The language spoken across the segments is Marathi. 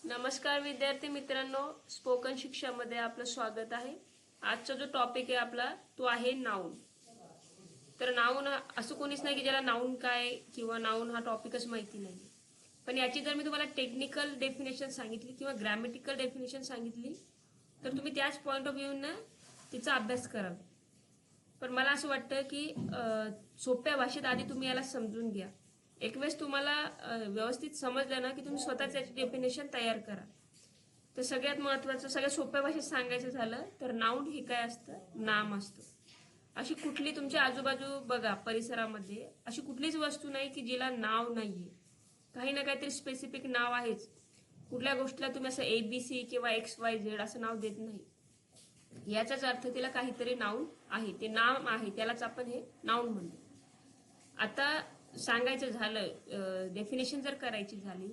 नमस्कार विद्यार्थी मित्रांनो, स्पोकन शिक्षामध्ये आपलं स्वागत आहे। आजचा जो टॉपिक आहे आपला तो आहे नाउन। तर नाउन असं कोणीच नाही की ज्याला नाउन काय किंवा नाउन हा टॉपिकच माहिती नाही। पण याची जर मी तुम्हाला टेक्निकल डेफिनेशन सांगितली किंवा ग्रामॅटिकल डेफिनेशन सांगितली तर तुम्ही त्याच पॉइंट ऑफ व्ह्यू ने तिचा अभ्यास कराल। पण मला असं वाटतं की सोप्या भाषेत आधी तुम्ही याला समजून घ्या। एक वेळेस तुम्हाला व्यवस्थित समजलं ना की तुम्ही स्वतःच याची डेफिनेशन तयार करा। तर सगळ्यात महत्त्वाचं सगळ्यात सोप्या भाषेत सांगायचं झालं तर नाउन हे काय असतं, नाम असतं। अशी कुठली तुमच्या आजूबाजू बघा परिसरामध्ये अशी कुठलीच वस्तू नाही की जिला नाव नाहीये। काही ना काहीतरी स्पेसिफिक नाव आहेच। कुठल्या गोष्टीला तुम्ही असं ABC किंवा XYZ असं नाव देत नाही। याचाच अर्थ तिला काहीतरी नाउन आहे, ते नाम आहे, त्यालाच आपण हे नाउन म्हणतो। आता सांगायचं झालं डेफिनेशन जर करायची झाली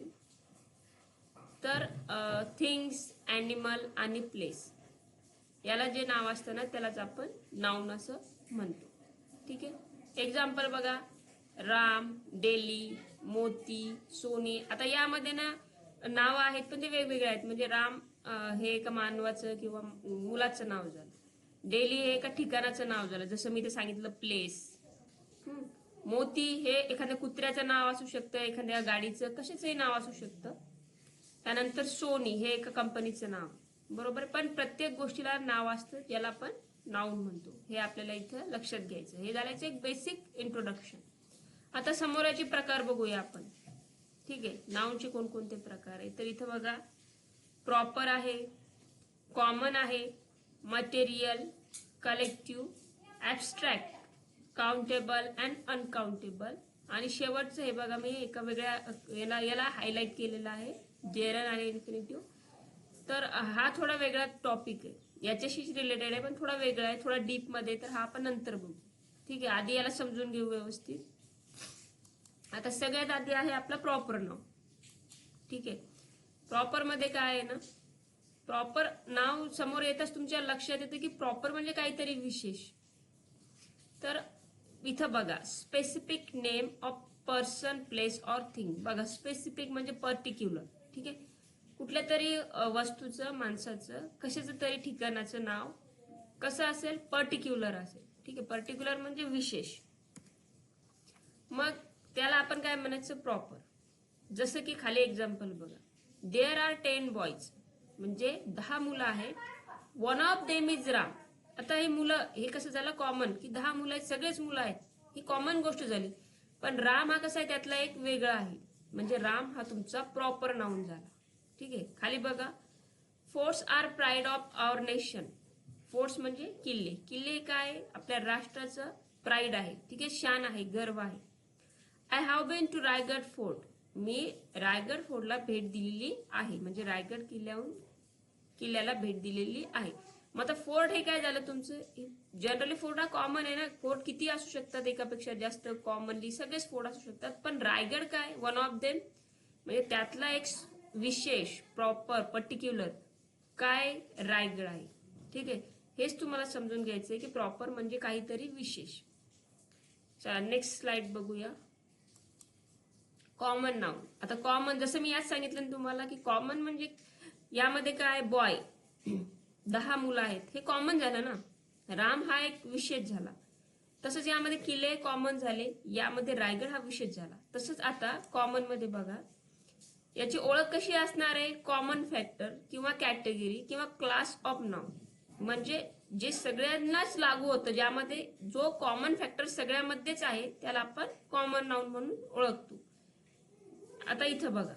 तर थिंग्स, ॲनिमल आणि प्लेस याला जे नाव असतं ना त्यालाच आपण नाउन असं म्हणतो। ठीक आहे, एक्झाम्पल बघा, राम, डेली, मोती, सोनी। आता यामध्ये ना नाव आहेत पण ते वेगवेगळे आहेत। म्हणजे राम हे एका मानवाचं किंवा मुलाचं नाव झालं, डेली हे एका ठिकाणाचं नाव झालं जसं मी ते सांगितलं प्लेस। मोती हे एखाद्या कुत्र्याचं नाव असू शकतं, एखाद्या गाडीचं कशाचंही नाव असू शकतं। त्यानंतर सोनी हे एका कंपनीचं नाव, बरोबर। पण प्रत्येक गोष्टीला नाव असतं ज्याला आपण नाउन म्हणतो, हे आपल्याला इथं लक्षात घ्यायचं। हे झाल्याचं एक बेसिक इंट्रोडक्शन। आता समोराचे प्रकार बघूया आपण। ठीक आहे, नाउनचे कोणकोणते प्रकार आहे तर इथं बघा, प्रॉपर आहे, कॉमन आहे, material, collective, abstract, countable and uncountable. आणि शेवटचं हे बघा, मी एका वेगळ्या याला हायलाइट केलेलं आहे, जेरन आणि इन्फिनिटिव्ह। तर हा थोडा वेगळा टॉपिक आहे, याच्याशीच रिलेटेड आहे पण थोडा वेगळा आहे, थोडा डीप मध्ये। तर हा आपण नंतर बघू। ठीक आहे, आधी याला समजून घेऊ व्यवस्थित। आता सगळ्यात आधी आहे आपला प्रॉपर नाव। ठीक आहे, प्रॉपर मध्ये काय आहे ना, प्रॉपर नाव समोर येताच तुमच्या लक्षात येतं की प्रॉपर म्हणजे काहीतरी विशेष। तर इथं बघा, specific name of person, place or thing. बघा, स्पेसिफिक म्हणजे पर्टिक्युलर। ठीक आहे, कुठल्या तरी वस्तूचं, माणसाचं, कशाचं तरी ठिकाणाचं नाव कसं असेल, पर्टिक्युलर असेल। ठीक आहे, पर्टिक्युलर म्हणजे विशेष। मग त्याला आपण काय म्हणायचं, प्रॉपर। जसं की खाली एक्झाम्पल बघा, देअर आर 10 बॉयज, म्हणजे 10 मुलं आहेत, one of them is Ram. आता हे मुलं हे कसं झालं, कॉमन, की 10 मुलं आहेत, सगळेच मुलं आहेत, ही कॉमन गोष्ट झाली। पण राम हा कसा आहे, त्यातला एक वेगळा आहे, म्हणजे राम हा तुमचा प्रॉपर नाउन झाला। ठीक आहे, खाली बघा, forts are pride of our nation. Forts म्हणजे किल्ले। किल्ले काय, आपल्या राष्ट्राचं प्राईड आहे। ठीक आहे, शान आहे, गर्व आहे। I have been to Raigad fort, मी रायगड फोर्टला भेट दिलेली आहे, म्हणजे रायगड किल्ल्याला भेट दिलेली आहे। मग आता फोर्ट हे काय झालं तुमचं, जनरली फोर्ट हा कॉमन आहे ना, फोर्ट किती असू शकतात, एकापेक्षा जास्त, कॉमनली सगळेच फोर्ट असू शकतात। पण रायगड काय, वन ऑफ देम, म्हणजे त्यातला एक विशेष, प्रॉपर, पर्टिक्युलर काय, रायगड आहे। ठीक आहे, हेच तुम्हाला समजून घ्यायचंय की प्रॉपर म्हणजे काहीतरी विशेष। चला नेक्स्ट स्लाइड बघूया, कॉमन नाउन। आता कॉमन, जसं मी आज सांगितलं तुम्हाला की कॉमन म्हणजे यामध्ये काय, बॉय, 10 मुलं आहेत, हे कॉमन झालं ना। राम हा एक विशेष झाला। तसंच यामध्ये किल्ले कॉमन झाले, यामध्ये रायगड हा विशेष झाला। तसंच आता कॉमन मध्ये बघा, याची ओळख कशी असणार आहे, कॉमन फॅक्टर किंवा कॅटेगरी किंवा क्लास ऑफ नाउन, म्हणजे जे सगळ्यांनाच लागू होतं, ज्यामध्ये जो कॉमन फॅक्टर सगळ्यामध्येच आहे त्याला आपण कॉमन नाउन म्हणून ओळखतो। आता इथं बघा,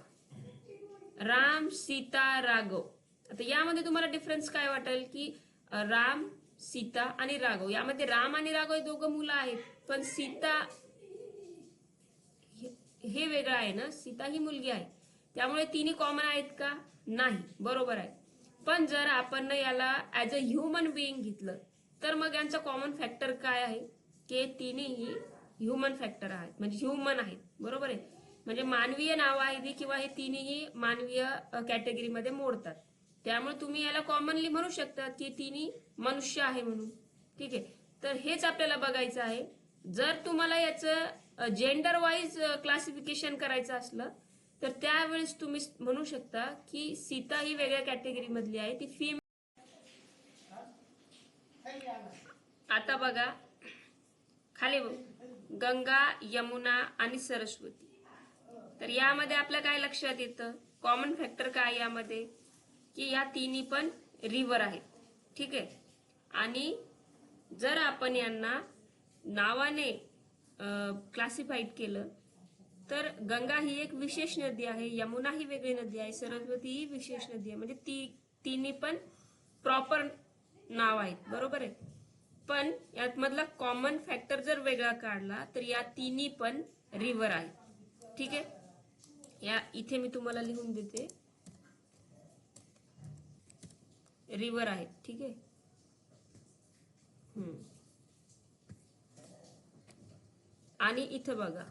राम, सीता, राघव। आता यामध्ये तुम्हाला डिफरन्स काय वाटेल की राम, सीता आणि राघव, यामध्ये राम आणि राघव हे दोघं मुलं आहेत, पण सीता हे वेगळं आहे ना, सीता ही मुलगी आहे, त्यामुळे तिन्ही कॉमन आहेत का, नाही, बरोबर आहे। पण जर आपण याला ऍज अ ह्युमन बिईंग घेतलं तर मग यांचा कॉमन फॅक्टर काय आहे, की तिन्ही ह्युमन फॅक्टर आहेत, म्हणजे ह्युमन आहेत, बरोबर आहे। म्हणजे मानवीय नाव आहे किंवा हे तिन्ही मानवीय कॅटेगरीमध्ये मोडतात, त्यामुळे तुम्ही याला कॉमनली म्हणू शकता की तिन्ही मनुष्य आहे म्हणून। ठीक आहे, तर हेच आपल्याला बघायचं आहे। जर तुम्हाला याचं जेंडर वाईज क्लासिफिकेशन करायचं असलं तर त्यावेळेस तुम्ही म्हणू शकता की सीता ही वेगळ्या कॅटेगरी मधली आहे, ती फिमेल. आता बघा खाली गंगा, यमुना आणि सरस्वती. तर यामध्ये आपल्या काय लक्षात येतं, कॉमन फॅक्टर काय यामध्ये, की या तिन्ही पण रिव्हर आहेत. ठीक आहे. आणि जर आपण यांना नावाने क्लासिफाईड केलं तर गंगा ही एक विशेष नदी आहे, यमुना ही वेगळी नदी आहे, सरस्वती ही विशेष नदी आहे. म्हणजे तिन्ही पण प्रॉपर नाव आहेत, बरोबर आहे. पण यात मधला कॉमन फॅक्टर जर वेगळा काढला तर या तिन्ही पण रिव्हर आहेत. ठीक आहे. या इथे मी तुम्हाला लिहून देते, रिव्हर आहेत. ठीक आहे. आणि इथं बघा,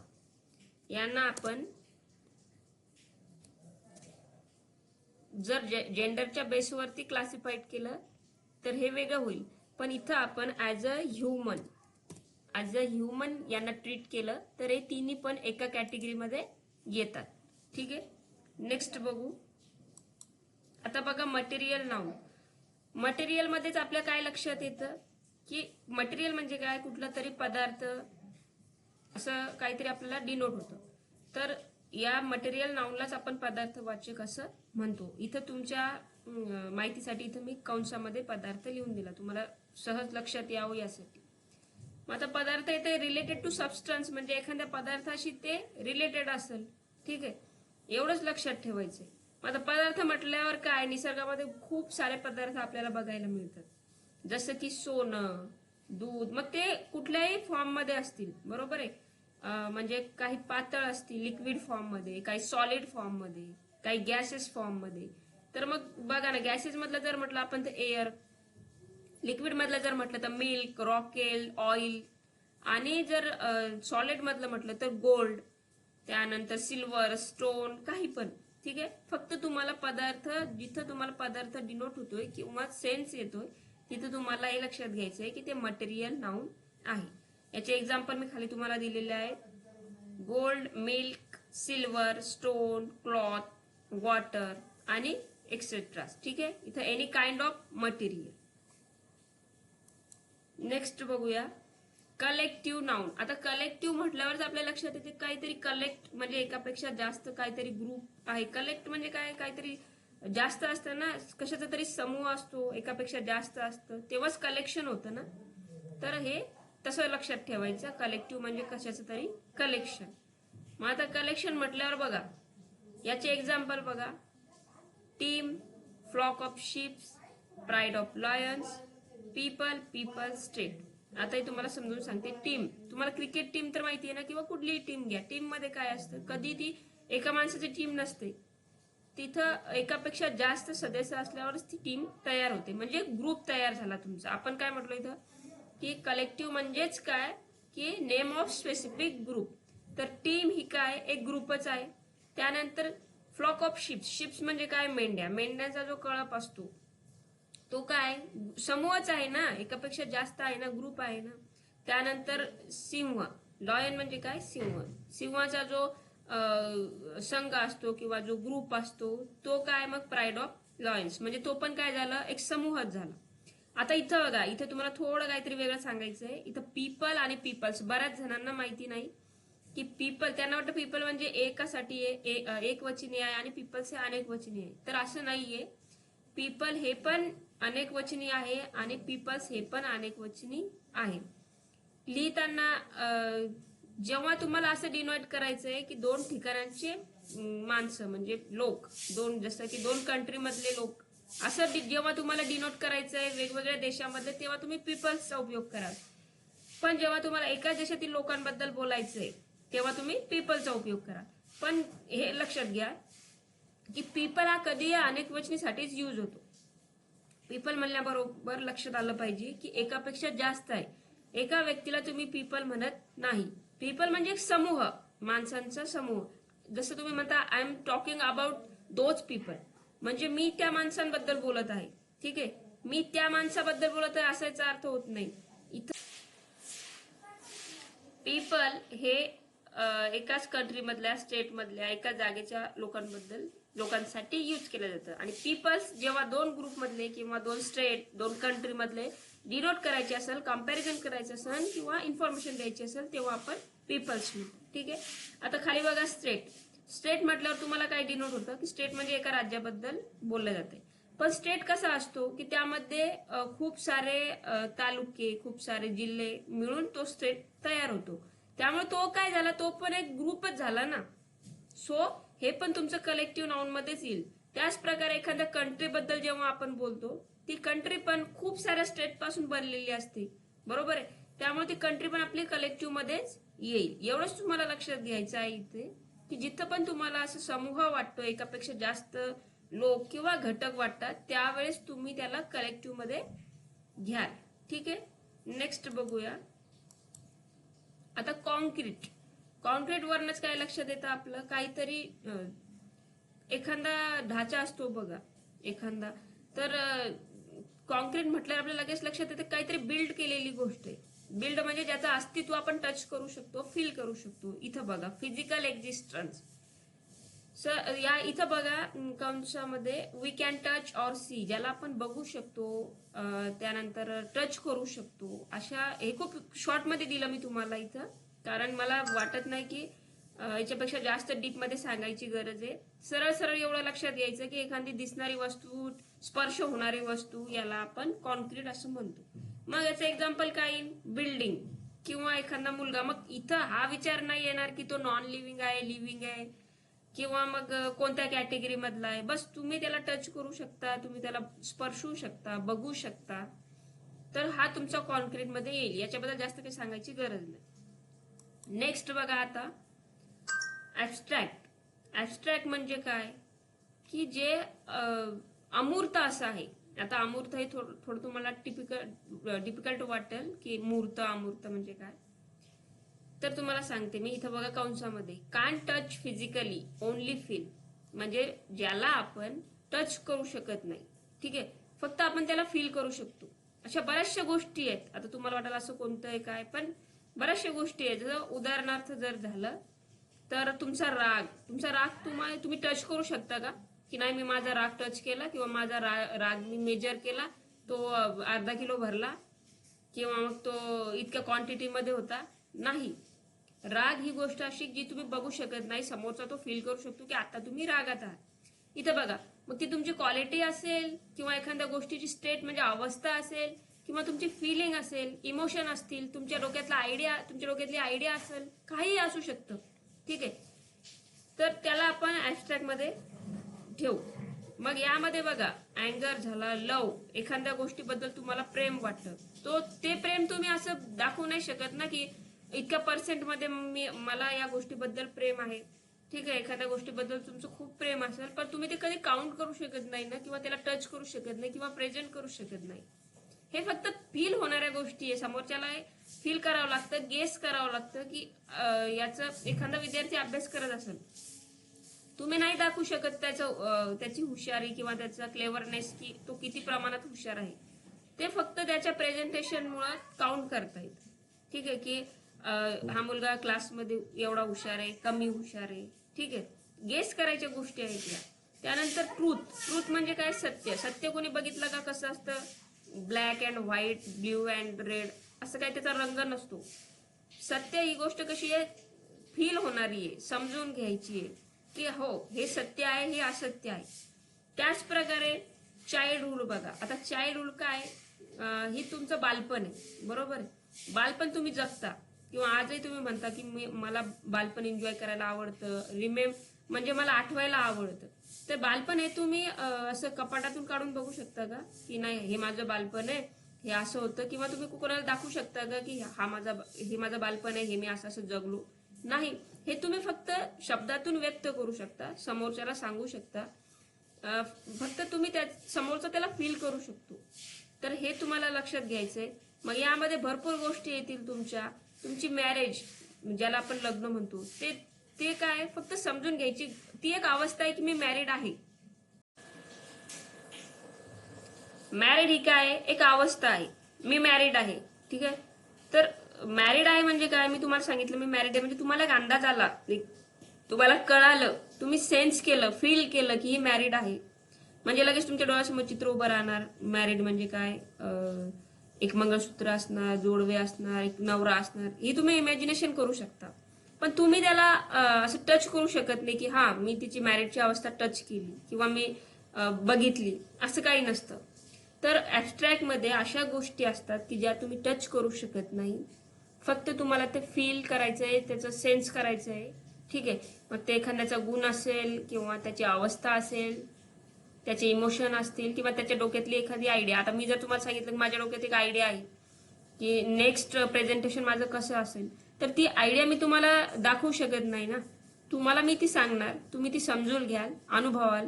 यांना आपण जर जेंडरच्या बेसवरती क्लासिफाईड केलं तर हे वेगळं होईल. पण इथं आपण ऍज अ ह्युमन यांना ट्रीट केलं तर हे तिन्ही पण एका कॅटेगरीमध्ये येतात. ठीक आहे. नेक्स्ट बघू. आता बघा मटेरियल नाउन. मटेरियल मध्येच आपल्या काय लक्षात येतं की मटेरियल म्हणजे काय, कुठला तरी पदार्थ असं काहीतरी आपल्याला डिनोट होतं. तर या मटेरियल नाउनलाच आपण पदार्थवाचक असं म्हणतो. इथं तुमच्या माहितीसाठी इथं मी कंसामध्ये पदार्थ लिहून दिला, तुम्हाला सहज लक्षात यावं यासाठी. मग आता पदार्थ इथे रिलेटेड टू सबस्टन्स, म्हणजे एखाद्या पदार्थाशी ते रिलेटेड असेल. ठीक आहे. एवढंच लक्षात ठेवायचंय. मग आता पदार्थ म्हटल्यावर काय, निसर्गामध्ये खूप सारे पदार्थ आपल्याला बघायला मिळतात, जसं की सोनं, दूध. मग ते कुठल्याही फॉर्म मध्ये असतील, बरोबर आहे. म्हणजे काही पातळ असतील लिक्विड फॉर्म मध्ये, काही सॉलिड फॉर्म मध्ये, काही गॅसेस फॉर्म मध्ये. तर मग बघा ना, गॅसेस मधलं जर म्हटलं आपण तर एअर, लिक्विड मधलं जर म्हटलं तर मिल्क, रॉकेल, ऑइल, आणि जर सॉलिड मधलं म्हटलं तर गोल्ड, त्यानंतर सिल्वर, स्टोन, काही पण. ठीक आहे. फक्त तुम्हाला पदार्थ, जिथं तुम्हाला पदार्थ डिनोट होतोय किंवा सेन्स येतोय तिथं तुम्हाला हे लक्षात घ्यायचंय की ते मटेरियल नाउन आहे. याचे एक्झाम्पल मी खाली तुम्हाला दिलेले आहेत. Gold, milk, silver, stone, cloth, water आणि एक्सेट्रा. ठीक आहे. इथं any kind of material. Next बघूया कलेक्टिव्ह नाउन. आता कलेक्टिव्ह म्हटल्यावरच आपल्या लक्षात येते काहीतरी कलेक्ट म्हणजे एकापेक्षा जास्त काहीतरी ग्रुप आहे. कलेक्ट म्हणजे काय, काहीतरी जास्त असतं ना, कशाचा तरी समूह असतो, एकापेक्षा जास्त असतं, तेव्हाच कलेक्शन होतं ना. तर हे तसं लक्षात ठेवायचं, कलेक्टिव्ह म्हणजे कशाचं तरी कलेक्शन. मग आता कलेक्शन म्हटल्यावर बघा, याचे एक्झाम्पल बघा. Team, flock of ships, pride of lions, people, state. आता हे तुम्हाला समजून सांगते. टीम, तुम्हाला क्रिकेट टीम तर माहिती आहे ना, किंवा कुठलीही टीम घ्या, टीम मध्ये काय असतं, कधी ती एका माणसाची टीम नसते, तिथं एकापेक्षा जास्त सदस्य असल्यावरच ती टीम तयार होते, म्हणजे ग्रुप तयार झाला तुमचा. आपण काय म्हटलं इथं की कलेक्टिव्ह म्हणजेच काय, की नेम ऑफ स्पेसिफिक ग्रुप. तर टीम ही काय, एक ग्रुपच आहे. त्यानंतर फ्लॉक ऑफ शिप्स, शिप्स म्हणजे काय, मेंढ्या, मेंढ्यांचा जो कळप असतो तो काय, समूहच आहे ना, एकापेक्षा जास्त आहे ना, ग्रुप आहे ना. त्यानंतर सिंह, लॉयन म्हणजे काय, सिंह, सिंहाचा जो संघ असतो किंवा जो ग्रुप असतो तो काय, मग प्राइड ऑफ लॉयन्स, म्हणजे तो पण काय झालं, एक समूहच झाला. आता इथं बघा, इथं तुम्हाला थोडं काहीतरी वेगळं सांगायचंय. इथं पीपल आणि पीपल्स, बऱ्याच जणांना माहिती नाही की पीपल, त्यांना वाटतं पीपल म्हणजे एकासाठी एक वचनी आहे आणि पीपल्स हे अनेक वचनी आहे. तर असं नाहीये. पीपल हे पण अनेक वचनी आहे आणि पीपल्स हे पण अनेक वचनी आहे. लिहिताना जेव्हा तुम्हाला असं डिनोट करायचंय की दोन ठिकाणांचे माणसं म्हणजे लोक, दोन, जसं की दोन कंट्री मधले लोक, असं जेव्हा तुम्हाला डिनोट करायचंय वेगवेगळ्या देशामधले, तेव्हा तुम्ही पीपल्सचा उपयोग कराल. पण जेव्हा तुम्हाला एकाच देशातील लोकांबद्दल बोलायचंय तेव्हा तुम्ही पीपलचा उपयोग करा. पण हे लक्षात घ्या की पीपल हा कधी अनेक वचनीसाठीच यूज होतो. पीपल म्हणल्याबरोबर लक्षात आलं पाहिजे की एकापेक्षा जास्त आहे, एका व्यक्तीला तुम्ही पीपल म्हणत नाही. पीपल म्हणजे एक समूह, माणसांचा समूह. जसं तुम्ही म्हणता I am talking about those people, म्हणजे मी त्या माणसांबद्दल बोलत आहे. ठीक आहे. मी त्या माणसाबद्दल बोलत आहे असाचा अर्थ होत नाही. इथं पीपल हे एकाच कंट्री मधल्या स्टेट मधल्या एका जागेच्या लोकांसाठी यूज केलं जातं. आणि पीपल्स जेव्हा दोन ग्रुप मधले किंवा दोन स्टेट दोन कंट्री मधले डिनोट करायचे असेल, कम्पॅरिझन करायचं असेल किंवा इन्फॉर्मेशन द्यायची असेल तेव्हा आपण पीपल्स म्हणतो. ठीक आहे. आता खाली बघा स्टेट. स्टेट म्हटल्यावर तुम्हाला काय डिनोट होतं की स्टेट म्हणजे एका राज्याबद्दल बोललं जाते. पण स्टेट कसा असतो की त्यामध्ये खूप सारे तालुके, खूप सारे जिल्हे मिळून तो स्टेट तयार होतो. त्यामुळे तो काय झाला, तो पण एक ग्रुपच झाला ना. सो हे पण तुमचं कलेक्टिव्ह नाउन मध्येच येईल. त्याच प्रकारे एखाद्या कंट्री बद्दल जेव्हा आपण बोलतो, ती कंट्री पण खूप साऱ्या स्टेट पासून बनलेली असते, बरोबर आहे. त्यामुळे ती कंट्री पण आपली कलेक्टिव्ह मध्येच येईल. एवढंच तुम्हाला लक्षात घ्यायचं आहे इथे की जिथं पण तुम्हाला असं समूह वाटतो, एकापेक्षा जास्त लोक किंवा घटक वाटतात, त्यावेळेस तुम्ही त्याला कलेक्टिव्ह मध्ये घ्याल. ठीक आहे. नेक्स्ट बघूया. आता कॉन्क्रीट. कॉन्क्रीट वरनच काय लक्षात येतं आपलं, काहीतरी एखादा ढाचा असतो बघा एखादा, तर कॉन्क्रीट म्हटल्यावर आपल्याला लगेच लक्षात येतं काहीतरी बिल्ड केलेली गोष्ट आहे. बिल्ड म्हणजे ज्याचं अस्तित्व आपण टच करू शकतो, फील करू शकतो. इथं बघा फिजिकल एक्झिस्टन्स. या इथं बघा कंसामध्ये we can touch or see, ज्याला आपण बघू शकतो, त्यानंतर टच करू शकतो. अशा हे खूप शॉर्ट मध्ये दिलं मी तुम्हाला इथं, कारण मला वाटत नाही की याच्यापेक्षा जास्त डीप मध्ये सांगायची गरज आहे. सरळ सरळ एवढं लक्षात घ्यायचं की एखादी दिसणारी वस्तू, स्पर्श होणारी वस्तू, याला आपण कॉन्क्रीट असं म्हणतो. मग याचं एक्झाम्पल काय येईल, बिल्डिंग किंवा एखादा मुलगा. मग इथं हा विचार नाही येणार की तो नॉन लिव्हिंग आहे, लिव्हिंग आहे, किंवा मग कोणत्या कॅटेगरी मधला आहे. बस तुम्ही त्याला टच करू शकता, तुम्ही त्याला स्पर्शू शकता, बघू शकता, तर हा तुमचा कॉन्क्रीट मध्ये येईल. याच्याबद्दल जास्त काही सांगायची गरज नाही. नेक्स्ट बघा आता ऍबस्ट्रॅक्ट. ऍबस्ट्रॅक्ट म्हणजे काय की जे अमूर्त असं आहे. आता अमूर्त हे थोडं तुम्हाला डिफिकल्ट वाटेल की मूर्त अमूर्त म्हणजे काय. तर तुम्हाला सांगते मी, इथं बघा कंसामध्ये कान टच फिजिकली ओनली फील, म्हणजे ज्याला आपण टच करू शकत नाही. ठीक आहे, फक्त आपण त्याला फील करू शकतो. अशा बऱ्याचशा गोष्टी आहेत. आता तुम्हाला वाटेल असं कोणतं आहे काय, पण बऱ्याचशा गोष्टी आहेत. जर उदाहरणार्थ जर झालं तर तुमचा राग तुम्ही टच करू शकता का, की नाही मी माझा राग टच केला किंवा माझा राग मी मेजर केला, तो अर्धा किलो भरला किंवा मग तो इतक्या क्वांटिटी मध्ये होता. नाही. राग ही गोष्ट अशी जी तुम्ही बघू शकत नाही, समोरचा तो फील करू शकतो की आता तुम्ही रागात आहात. इथं बघा, मग ती तुमची क्वालिटी असेल किंवा एखाद्या गोष्टीची स्टेट म्हणजे अवस्था असेल किंवा तुमची फिलिंग असेल, इमोशन असतील, तुमच्या डोक्यातली आयडिया असेल, काही असू शकतं. ठीक आहे, तर त्याला आपण ऍबस्ट्रॅक्ट मध्ये ठेवू. मग यामध्ये बघा अँगर झाला, लव, एखाद्या गोष्टीबद्दल तुम्हाला प्रेम वाटतं, ते प्रेम तुम्ही असं दाखवू नाही शकत ना की इतक्या पर्सेंट मध्ये मला या गोष्टीबद्दल प्रेम आहे. ठीक आहे, एखाद्या गोष्टीबद्दल तुमचं खूप प्रेम असेल, पण तुम्ही ते कधी काउंट करू शकत नाही ना, किंवा त्याला टच करू शकत नाही किंवा प्रेझेंट करू शकत नाही. हे फक्त फील होणाऱ्या गोष्टी आहे. समोरच्याला फील करावं लागतं, गेस करावं लागतं की याचं एखादा विद्यार्थी अभ्यास करत असेल, तुम्ही नाही दाखवू शकत त्याची हुशारी किंवा त्याचा क्लेवरनेस की तो किती प्रमाणात हुशार आहे. ते फक्त त्याच्या प्रेझेंटेशन मुळे काउंट करता येतं. ठीक आहे, की हा मुलगा क्लासमध्ये एवढा हुशार आहे, कमी हुशार आहे. ठीक आहे, गेस करायच्या गोष्टी आहेत या. त्यानंतर ट्रूथ म्हणजे काय, सत्य कोणी बघितलं का कसं असतं, black and white, blue and red, असं काही त्याचा रंग नसतो. सत्य ही गोष्ट कशी आहे, फील होणारी आहे, समजून घ्यायची आहे की हो हे सत्य आहे, हे असत्य आहे. त्याच प्रकारे चाइल्डहुड बघा. आता चाइल्डहुड काय, ही तुमचं बालपण आहे, बरोबर आहे. बालपण तुम्ही जगता किंवा आजही तुम्ही म्हणता की मला बालपण एन्जॉय करायला आवडतं, म्हणजे मला आठवायला आवडतं. तर बालपण हे तुम्ही असं कपाटातून काढून बघू शकता का की नाही हे माझं बालपण आहे, हे असं होतं, किंवा तुम्ही कोणाला दाखवू शकता का की हे माझं बालपण आहे, हे मी असं जगलो. नाही, हे तुम्ही फक्त शब्दातून व्यक्त करू शकता, समोरच्याला सांगू शकता. फक्त तुम्ही समोरचा त्याला फील करू शकतो. तर हे तुम्हाला लक्षात घ्यायचंय. मग यामध्ये भरपूर गोष्टी येतील. तुमची मॅरेज, ज्याला आपण लग्न म्हणतो, ते काय फक्त समजून घ्यायची. ती एक अवस्था आहे की मी मॅरिड आहे. मॅरिड ही काय एक अवस्था आहे, मी मॅरिड आहे. ठीक आहे, तर मॅरिड आहे म्हणजे काय, मी तुम्हाला सांगितलं मी मॅरिड आहे म्हणजे तुम्हाला एक अंदाज आला, तुम्हाला कळालं, तुम्ही सेन्स केलं, फील केलं की ही मॅरिड आहे, म्हणजे लगेच तुमच्या डोळ्यासमोर चित्र उभं राहणार. मॅरिड म्हणजे काय, एक मंगळसूत्र असणार, जोडवे असणार, एक नवरा असणार, ही तुम्ही इमॅजिनेशन करू शकता. पण तुम्ही त्याला असं टच करू शकत नाही की हा मी तिची मॅरिडची अवस्था टच केली किंवा मी बघितली, असं काही नसतं. तर ऍबस्ट्रॅक्ट मध्ये अशा गोष्टी असतात की ज्या तुम्ही टच करू शकत नाही, फक्त तुम्हाला ते फील करायचंय, त्याचं सेन्स करायचंय. ठीक आहे, मग ते एखाद्याचा गुण असेल किंवा त्याची अवस्था असेल, त्याचे इमोशन असतील किंवा त्याच्या डोक्यातली एखादी आयडिया. आता मी जर तुम्हाला सांगितलं की माझ्या डोक्यात एक आयडिया आहे की नेक्स्ट प्रेझेंटेशन माझं कसं असेल, तर ती आयडिया मी तुम्हाला दाखवू शकत नाही ना. तुम्हाला मी ती सांगणार, तुम्ही ती समजून घ्याल, अनुभवाल,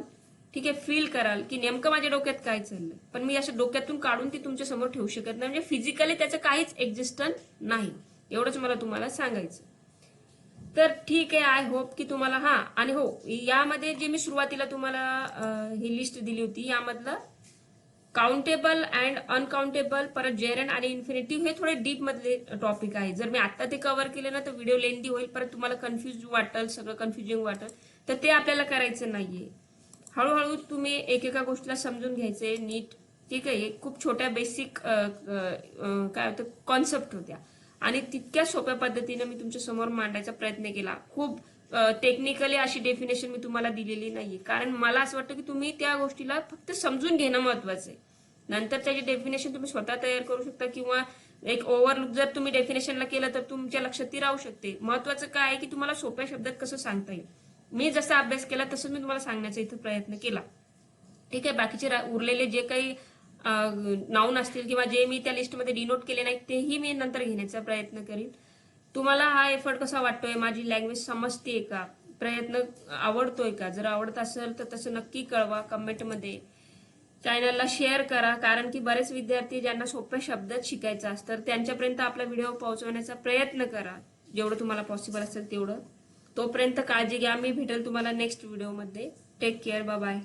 ठीक आहे, फील कराल की नेमकं माझ्या डोक्यात काय चाललंय. पण मी असं डोक्यातून काढून ती तुमच्या समोर ठेवू शकत नाही, म्हणजे फिजिकली त्याचं काहीच एक्झिस्टन्स नाही. एवढंच मला तुम्हाला सांगायचं. तर ठीक आहे, आय होप की तुम्हाला हा. आणि हो, यामध्ये जे मी सुरुवातीला तुम्हाला ही लिस्ट दिली होती, यामधलं काउंटेबल अँड अनकाउंटेबल, परत जेरंड आणि इन्फिनिटिव्ह, हे थोडे डीप मधले टॉपिक आहे. जर मी आता ते कव्हर केले ना तर व्हिडिओ लेंदी होईल, परत तुम्हाला कन्फ्युज वाटेल, सगळं कन्फ्युजिंग वाटेल, तर ते आपल्याला करायचं नाहीये. हळूहळू तुम्ही एकेका गोष्टीला समजून घ्यायचे नीट. ठीक आहे, खूप छोट्या बेसिक काय होतं कॉन्सेप्ट होत्या आणि तितक्या सोप्या पद्धतीने मी तुमच्या समोर मांडायचा प्रयत्न केला. खूप टेक्निकली अशी डेफिनेशन मी तुम्हाला दिलेली नाहीये, कारण मला असं वाटतं की तुम्ही त्या गोष्टीला फक्त समजून घेणं महत्वाचं आहे. नंतर त्याची डेफिनेशन तुम्ही स्वतः तयार करू शकता किंवा एक ओव्हरलुक जर तुम्ही डेफिनेशनला केलं तर तुमच्या लक्षात ती राहू शकते. महत्वाचं काय आहे की तुम्हाला सोप्या शब्दात कसं सांगता येईल. मी जसा अभ्यास केला तसं मी तुम्हाला सांगण्याचा इथं प्रयत्न केला. ठीक आहे, बाकीचे उरलेले जे काही नाऊन असतील किंवा जे मी त्या लिस्टमध्ये डिनोट केले नाहीत तेही मी नंतर घेण्याचा प्रयत्न करीन. तुम्हाला हा एफर्ट कसा वाटतोय, माझी लँग्वेज समजतेय का, प्रयत्न आवडतोय का? जर आवडत असेल तर तसं नक्की कळवा कमेंटमध्ये. चॅनलला शेअर करा, कारण की बरेच विद्यार्थी ज्यांना सोप्या शब्दात शिकायचं असतं त्यांच्यापर्यंत आपला व्हिडिओ पोहोचवण्याचा प्रयत्न करा, जेवढं तुम्हाला पॉसिबल असेल तेवढं. तोपर्यंत काळजी घ्या. मी भेटेल तुम्हाला नेक्स्ट व्हिडिओमध्ये. Take care, bye bye.